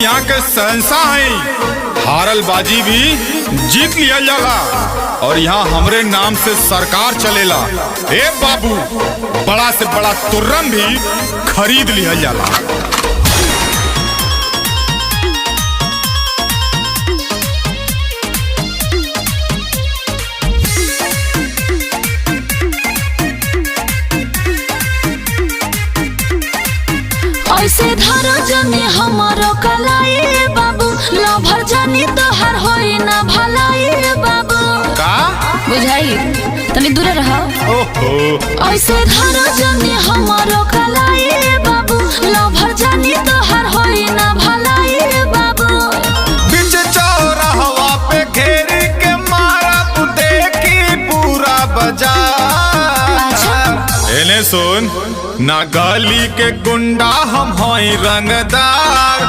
यहाँ के शहंशाह हैं, हारल बाजी भी जीत लिया जाला और यहाँ हमरे नाम से सरकार चलेला। ए बाबू, बड़ा से बड़ा तुर्रम भी खरीद लिया जाला। ऐसे धरो जने हमारो कलाई बाबू, लभर जानी तोहर होई ना भलाई बाबू। का बुझाई तनी दूर रहो। ओहो, ऐसे धरो जने हमारो कलाई बाबू, लभर जानी तोहर होई ना भलाई बाबू। बीच चौराहा पे घेर के मारा तू देखी पूरा बाजार। एने सुन ना, गली के गुंडा हम होई रंगदार,